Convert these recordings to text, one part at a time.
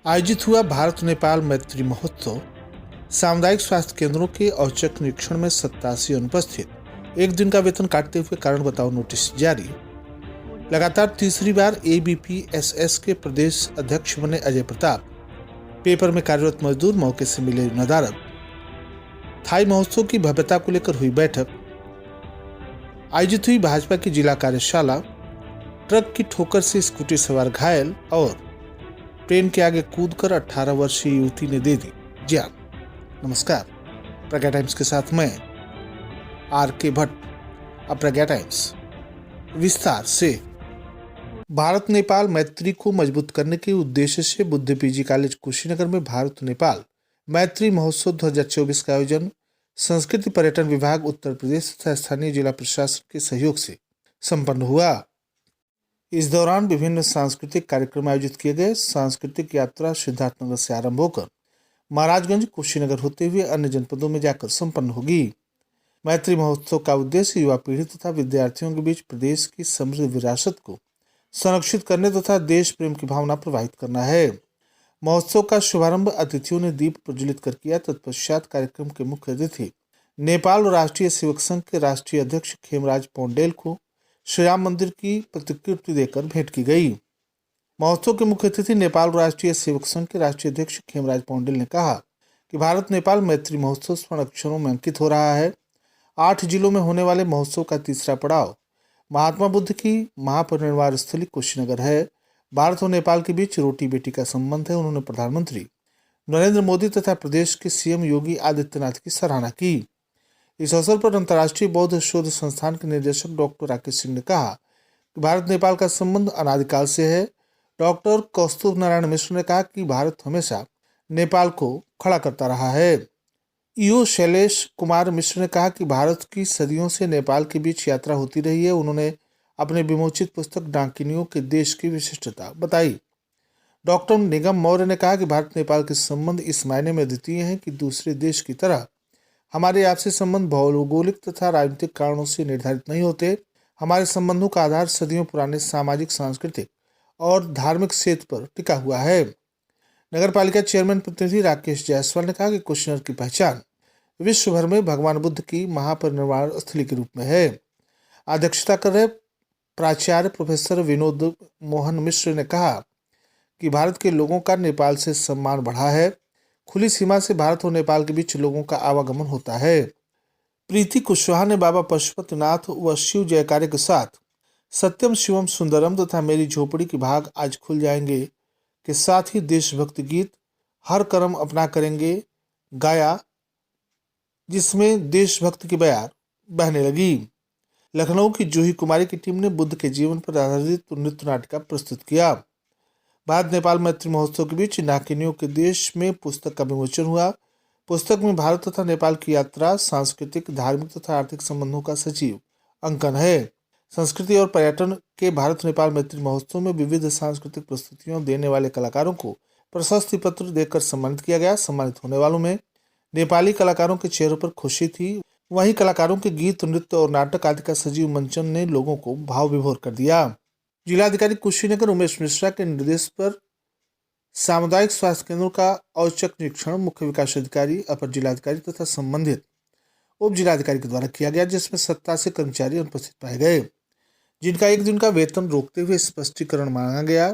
आयोजित हुआ भारत नेपाल मैत्री महोत्सव। सामुदायिक स्वास्थ्य केंद्रों के औचक निरीक्षण में 87 अनुपस्थित, एक दिन का वेतन काटते हुए कारण बताओ नोटिस जारी। लगातार तीसरी बार एबीपीएसएस के प्रदेश अध्यक्ष बने अजय प्रताप, पेपर में कार्यरत मजदूर मौके से मिले नदारद। थाई महोत्सव की भव्यता को लेकर हुई बैठक। आयोजित हुई भाजपा की जिला कार्यशाला। ट्रक की ठोकर से स्कूटी सवार घायल और ट्रेन के आगे कूदकर 18 वर्षीय युवती ने दे दी जान। नमस्कार, प्रज्ञा टाइम्स के साथ मैं आर.के. भट्ट। अब प्रज्ञा टाइम्स विस्तार से। भारत नेपाल मैत्री को मजबूत करने के उद्देश्य से बुद्ध पीजी कॉलेज कुशीनगर में भारत नेपाल मैत्री महोत्सव 2024 का आयोजन संस्कृति पर्यटन विभाग उत्तर प्रदेश तथा स्थानीय जिला प्रशासन के सहयोग से संपन्न हुआ। इस दौरान विभिन्न सांस्कृतिक कार्यक्रम आयोजित किए गए। सांस्कृतिक यात्रा सिद्धार्थनगर से आरंभ होकर महाराजगंज, कुशीनगर होते हुए अन्य जनपदों में जाकर संपन्न होगी। मैत्री महोत्सव का उद्देश्य युवा पीढ़ी तथा विद्यार्थियों के बीच प्रदेश की समृद्ध विरासत को संरक्षित करने तथा देश प्रेम की भावना प्रवाहित करना है। महोत्सव का शुभारंभ अतिथियों ने दीप प्रज्वलित कर किया। तत्पश्चात कार्यक्रम के मुख्य अतिथि नेपाल राष्ट्रीय सेवक संघ के राष्ट्रीय अध्यक्ष खेमराज पौंडेल को श्री राम मंदिर की प्रतिकृति देकर भेंट की गई। महोत्सव के मुख्य अतिथि नेपाल राष्ट्रीय सेवक संघ के राष्ट्रीय अध्यक्ष खेमराज पौंडेल ने कहा कि भारत नेपाल मैत्री महोत्सव स्वर्ण अक्षरों में अंकित हो रहा है। 8 जिलों में होने वाले महोत्सव का तीसरा पड़ाव महात्मा बुद्ध की महापरिनिर्वाण स्थली कुशीनगर है। भारत और नेपाल के बीच रोटी बेटी का संबंध है। उन्होंने प्रधानमंत्री नरेंद्र मोदी तथा प्रदेश के सीएम योगी आदित्यनाथ की सराहना की। इस अवसर पर अंतर्राष्ट्रीय बौद्ध शोध संस्थान के निदेशक डॉक्टर राकेश सिंह ने कहा कि भारत नेपाल का संबंध अनादिकाल से है। डॉक्टर कौस्तुभ नारायण मिश्र ने कहा कि भारत हमेशा नेपाल को खड़ा करता रहा है। ईओ शैलेश कुमार मिश्र ने कहा कि भारत की सदियों से नेपाल के बीच यात्रा होती रही है। उन्होंने अपने विमोचित पुस्तक डाकिनियों के देश की विशिष्टता बताई। डॉक्टर निगम मौर्य ने कहा कि भारत नेपाल के संबंध इस मायने में अद्वितीय हैं कि दूसरे देश की तरह हमारे आपसी संबंध भौगोलिक तथा राजनीतिक कारणों से निर्धारित नहीं होते। हमारे संबंधों का आधार सदियों पुराने सामाजिक, सांस्कृतिक और धार्मिक सेतु पर टिका हुआ है। नगर पालिका चेयरमैन प्रतिनिधि राकेश जायसवाल ने कहा कि कुशीनगर की पहचान विश्व भर में भगवान बुद्ध की महापरिनिर्वाण स्थली के रूप में है। अध्यक्षता कर रहे प्राचार्य प्रोफेसर विनोद मोहन मिश्र ने कहा कि भारत के लोगों का नेपाल से सम्मान बढ़ा है। खुली सीमा से भारत और नेपाल के बीच लोगों का आवागमन होता है। प्रीति कुशवाहा ने बाबा पशुपतिनाथ व शिव जयकारे के साथ सत्यम शिवम सुंदरम तथा मेरी झोपड़ी के भाग आज खुल जाएंगे के साथ ही देशभक्ति गीत हर कर्म अपना करेंगे गाया, जिसमें देशभक्ति की बयार बहने लगी। लखनऊ की जूही कुमारी की टीम ने बुद्ध के जीवन पर आधारित नृत्य नाटिका प्रस्तुत किया। भारत नेपाल मैत्री महोत्सव के बीच नाकिनियों के देश में पुस्तक का विमोचन हुआ। पुस्तक में भारत तथा नेपाल की यात्रा, सांस्कृतिक, धार्मिक तथा आर्थिक संबंधों का सजीव अंकन है। संस्कृति और पर्यटन के भारत नेपाल मैत्री महोत्सव में विविध सांस्कृतिक प्रस्तुतियों देने वाले कलाकारों को प्रशस्ति पत्र देकर सम्मानित किया गया। सम्मानित होने वालों में नेपाली कलाकारों के चेहरों पर खुशी थी। वहीं कलाकारों के गीत, नृत्य और नाटक आदि का सजीव मंचन ने लोगों को भाव विभोर कर दिया। जिलाधिकारी कुशीनगर उमेश मिश्रा के निर्देश पर सामुदायिक स्वास्थ्य केंद्रों का औचक निरीक्षण मुख्य विकास अधिकारी, अपर जिलाधिकारी तथा संबंधित उप जिलाधिकारी के द्वारा किया गया, जिसमें 87 कर्मचारी अनुपस्थित पाए गए, जिनका एक दिन का वेतन रोकते हुए स्पष्टीकरण मांगा गया।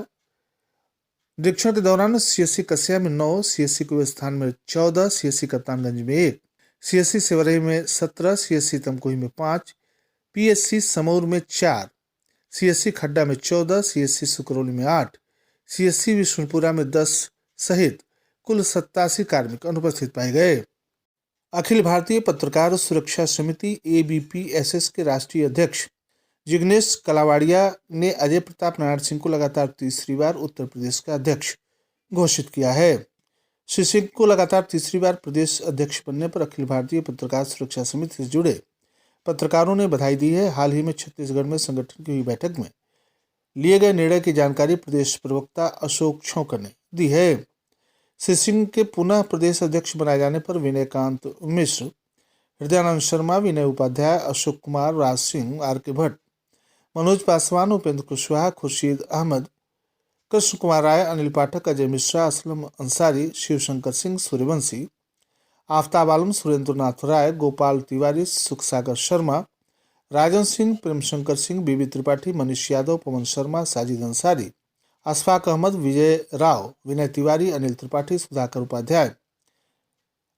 निरीक्षण के दौरान सीएससी कसिया में 9, सीएससी कुवस्थान में 14, सीएससी कप्तानगंज में 1, सीएससी सेवरही में 17, सीएससी तमकुही में 5, पीएससी समौर में 4, सीएससी खड्डा में 14, सीएससी सुकरौली में 8, सीएससी विष्णुपुरा में 10 सहित कुल 87 कार्मिक अनुपस्थित पाए गए। अखिल भारतीय पत्रकार सुरक्षा समिति एबीपीएसएस के राष्ट्रीय अध्यक्ष जिग्नेश कलावाड़िया ने अजय प्रताप नारायण सिंह को लगातार तीसरी बार उत्तर प्रदेश का अध्यक्ष घोषित किया है। श्री सिंह को लगातार तीसरी बार प्रदेश अध्यक्ष बनने पर अखिल भारतीय पत्रकार सुरक्षा समिति से जुड़े पत्रकारों ने बधाई दी है। हाल ही में छत्तीसगढ़ में संगठन की हुई बैठक में लिए गए निर्णय की जानकारी प्रदेश प्रवक्ता अशोक छौकर ने दी है। श्री सिंह के पुनः प्रदेश अध्यक्ष बनाए जाने पर विनयकांत मिश्र, हृदयानंद शर्मा, विनय उपाध्याय, अशोक कुमार, राज सिंह, आर.के. भट्ट, मनोज पासवान, उपेंद्र कुशवाहा, खुर्शीद अहमद, कृष्ण कुमार राय, अनिल पाठक, अजय मिश्रा, असलम अंसारी, शिवशंकर सिंह सूर्यवंशी, आफ्ताब आलम, सुरेंद्रनाथ राय, गोपाल तिवारी, सुखसागर शर्मा, राजन सिंह, प्रेमशंकर सिंह, बीबी त्रिपाठी, मनीष यादव, पवन शर्मा, साजिद अंसारी, अशफाक अहमद, विजय राव, विनय तिवारी, अनिल त्रिपाठी, सुधाकर उपाध्याय,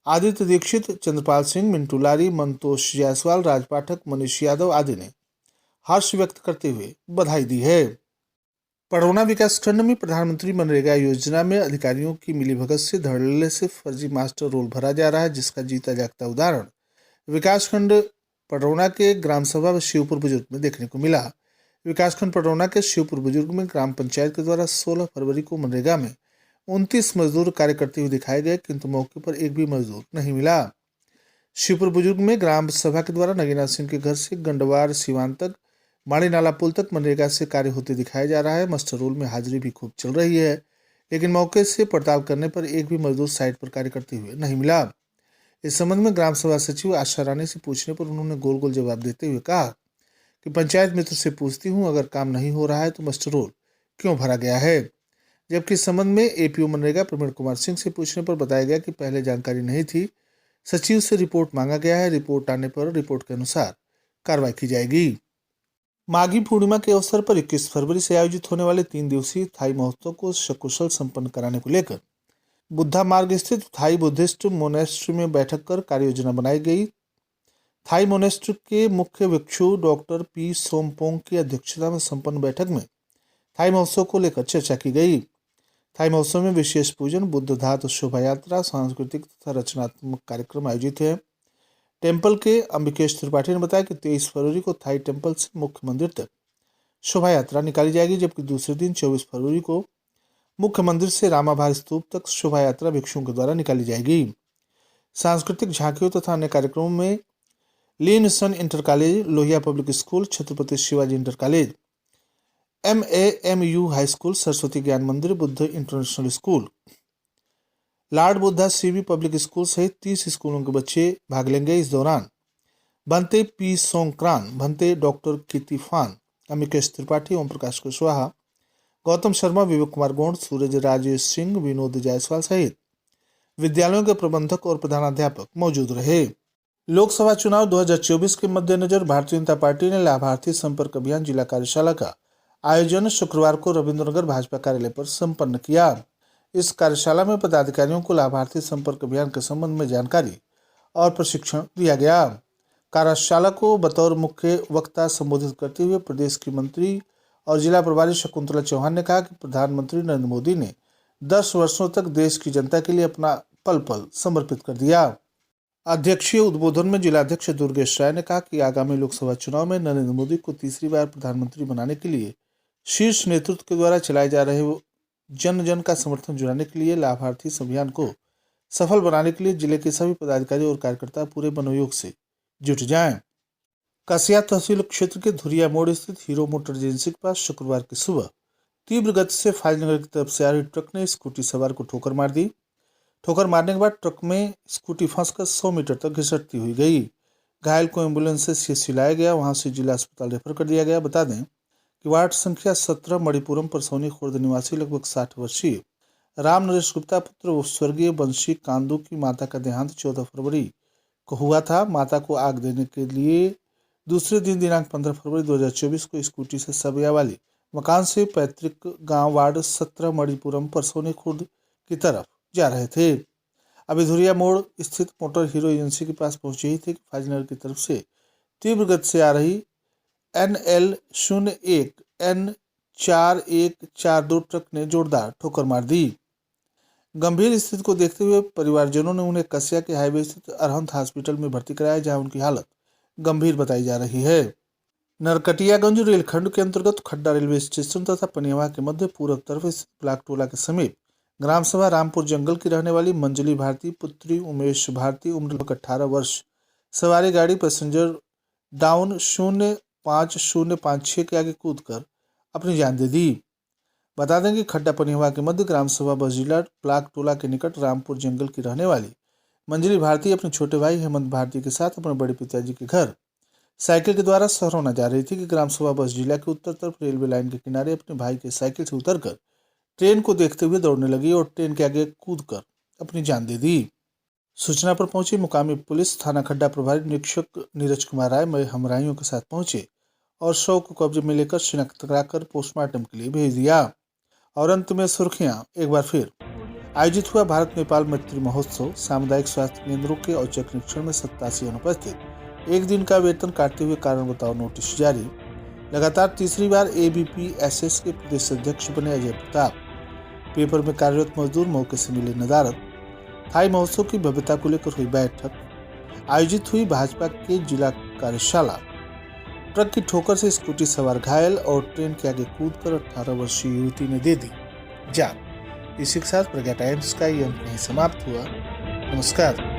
आदित्य दीक्षित, चंद्रपाल सिंह, मिंटू लारी, मंतोष जायसवाल, राज पाठक, मनीष यादव आदि ने हर्ष व्यक्त करते हुए बधाई दी है। पडरौना विकासखंड में प्रधानमंत्री मनरेगा योजना में अधिकारियों की मिलीभगत से धड़ल्ले से फर्जी मास्टर रोल भरा जा रहा है, जिसका जीता जागता उदाहरण विकासखंड पडरौना के ग्राम सभा व शिवपुर बुजुर्ग में देखने को मिला। विकासखंड पडरौना के शिवपुर बुजुर्ग में ग्राम पंचायत के द्वारा 16 फरवरी को मनरेगा में 29 मजदूर कार्य करते हुए दिखाए गए, किंतु मौके पर एक भी मजदूर नहीं मिला। शिवपुर बुजुर्ग में ग्राम सभा के द्वारा नगीना सिंह के घर से गंडवार सीवान तक, माड़ी नाला पुल तक मनरेगा से कार्य होते दिखाया जा रहा है। मास्टर रोल में हाजिरी भी खूब चल रही है, लेकिन मौके से पड़ताल करने पर एक भी मजदूर साइट पर कार्य करते हुए नहीं मिला। इस संबंध में ग्राम सभा सचिव आशा रानी से पूछने पर उन्होंने गोल गोल जवाब देते हुए कहा कि पंचायत मित्र से पूछती हूं, अगर काम नहीं हो रहा है तो मास्टर रोल क्यों भरा गया है। जबकि इस संबंध में एपीओ मनरेगा प्रवीण कुमार सिंह से पूछने पर बताया गया कि पहले जानकारी नहीं थी, सचिव से रिपोर्ट मांगा गया है, रिपोर्ट आने पर रिपोर्ट के अनुसार कार्रवाई की जाएगी। माघी पूर्णिमा के अवसर पर 21 फरवरी से आयोजित होने वाले 3 दिवसीय थाई महोत्सव को सकुशल संपन्न कराने को लेकर बुद्धा मार्ग स्थित थाई बुद्धिस्ट मोनेस्ट्री में बैठक कर कार्य योजना बनाई गई। थाई मोनेस्ट्री के मुख्य भिक्षु डॉक्टर पी सोमपोंग की अध्यक्षता में संपन्न बैठक में थाई महोत्सव को लेकर चर्चा की गई। थाई महोत्सव में विशेष पूजन, बुद्ध धातु शोभा यात्रा, सांस्कृतिक तथा रचनात्मक कार्यक्रम आयोजित है। टेम्पल के अंबिकेश त्रिपाठी ने बताया कि 23 फरवरी को थाई टेम्पल से मुख्य मंदिर तक शोभा यात्रा निकाली जाएगी, जबकि दूसरे दिन 24 फरवरी को मुख्य मंदिर से रामाभार स्तूप तक शोभा यात्रा भिक्षुओं के द्वारा निकाली जाएगी। सांस्कृतिक झांकियों तथा अन्य कार्यक्रमों में लीन sun inter college, Lohia public school, Chhatrapati Shivaji inter college, MAMU high school, Saraswati Gyan Mandir, Buddh international school, lord Buddha CB public school सहित 30 स्कूलों के बच्चे भाग लेंगे। इस दौरान भंते पी सोंक्रान, भंते डॉक्टर कीर्तिफान, अमिकेश त्रिपाठी, ओम प्रकाश कुशवाहा, गौतम शर्मा, विवेक कुमार गोंड, सूरज राजेश सिंह, विनोद जायसवाल सहित विद्यालयों के प्रबंधक और प्रधानाध्यापक मौजूद रहे। लोकसभा चुनाव 2024 के मद्देनजर भारतीय जनता पार्टी ने लाभार्थी संपर्क अभियान जिला कार्यशाला का आयोजन शुक्रवार को रविंद्रनगर भाजपा कार्यालय पर संपन्न किया। इस कार्यशाला में पदाधिकारियों को लाभार्थी संपर्क अभियान के संबंध में जानकारी और प्रशिक्षण दिया गया। कार्यशाला को बतौर मुख्य वक्ता संबोधित करते हुए प्रदेश की मंत्री और जिला प्रभारी शकुंतला चौहान ने कहा कि प्रधानमंत्री नरेंद्र मोदी ने 10 वर्षों तक देश की जनता के लिए अपना पल पल समर्पित कर दिया। अध्यक्षीय उद्बोधन में जिलाध्यक्ष दुर्गेश राय ने कहा कि आगामी लोकसभा चुनाव में नरेंद्र मोदी को तीसरी बार प्रधानमंत्री बनाने के लिए शीर्ष नेतृत्व के द्वारा चलाए जा रहे जन जन का समर्थन जुटाने के लिए लाभार्थी अभियान को सफल बनाने के लिए जिले के सभी पदाधिकारी और कार्यकर्ता पूरे मनोयोग से जुट जाएं। कसिया तहसील क्षेत्र के धुरिया मोड़ स्थित हीरो मोटर एजेंसी के पास शुक्रवार की सुबह तीव्र गति से फाजिलनगर की तरफ से आ रही ट्रक ने स्कूटी सवार को ठोकर मार दी। ठोकर मारने के बाद ट्रक में स्कूटी फंसकर 100 मीटर तक घिसटती हुई गई। घायल को एम्बुलेंस से सीएचसी लाया गया, वहां से जिला अस्पताल रेफर कर दिया गया। बता दें कि वार्ड संख्या 17 मणिपुरम परसौनी खुर्द निवासी लगभग 60 वर्षीय राम नरेश गुप्ता पुत्र स्वर्गीय बंशी कांदू की माता का देहांत 14 फरवरी को हुआ था। माता को आग देने के लिए दूसरे दिन दिनांक 15 फरवरी 2024 को स्कूटी से सबया वाली मकान से पैतृक गांव वार्ड 17 मणिपुरम परसौनी खुर्द की तरफ जा रहे थे। अभी धुरिया मोड़ स्थित मोटर हीरो एजेंसी के पास पहुंचे ही थे कि फाजिलनगर की तरफ से तीव्र गति से आ रही NL01 N4142 ट्रक ने जोरदार ठोकर मार दी। गंभीर स्थिति को देखते हुए परिवारजनों ने उन्हें कसिया के हाईवे स्थित अरहंत हॉस्पिटल में भर्ती कराया, जहां उनकी हालत गंभीर बताई जा रही है। नरकटियागंज रेलखंड के अंतर्गत खड्डा रेलवे स्टेशन तथा पनियावा के मध्य पूर्व तरफ स्थित ब्लॉक टोला के समीप ग्राम सभा रामपुर जंगल की रहने वाली मंजली भारती पुत्री उमेश भारती उम्र लगभग 18 वर्ष सवारी गाड़ी पैसेंजर डाउन 05056 के आगे कूदकर अपनी जान दे दी। बता दें कि खड्डा पनियावा के मध्य ग्राम सभा बस जिला ब्लॉक टोला के निकट रामपुर जंगल की रहने वाली मंजली भारती अपने छोटे भाई हेमंत भारती के साथ अपने बड़े पिताजी के घर साइकिल के द्वारा सरौना जा रही थी कि ग्राम सभा बस जिला के उत्तर तरफ रेलवे लाइन के किनारे अपने भाई के साइकिल से उतरकर ट्रेन को देखते हुए दौड़ने लगी और ट्रेन के आगे कूदकर अपनी जान दे दी। सूचना पर पहुंची मुकामी पुलिस थाना खड्डा प्रभारी निरीक्षक नीरज कुमार राय में हमराइयों के साथ पहुंचे और शव को कब्जे में लेकर शिनाख्त कराकर पोस्टमार्टम के लिए भेज दिया। और अंत में सुर्खियां एक बार फिर। आयोजित हुआ भारत नेपाल मैत्री महोत्सव, सामुदायिक स्वास्थ्य केंद्रों के औचक निरीक्षण में 87 अनुपस्थित, एक दिन का वेतन काटते हुए कारण बताओ नोटिस जारी। लगातार तीसरी बार ABPSS के प्रदेश अध्यक्ष बने अजय प्रताप। पेपर में कार्यरत मजदूर मौके से मिले नदारद। थाई महोत्सव की भव्यता को लेकर हुई बैठक। आयोजित हुई भाजपा के जिला कार्यशाला। ट्रक की ठोकर से स्कूटी सवार घायल और ट्रेन के आगे कूदकर 18 वर्षीय युवती ने दे दी जान। इसी के साथ प्रज्ञा टाइम्स का ये अंक यहीं समाप्त हुआ। नमस्कार।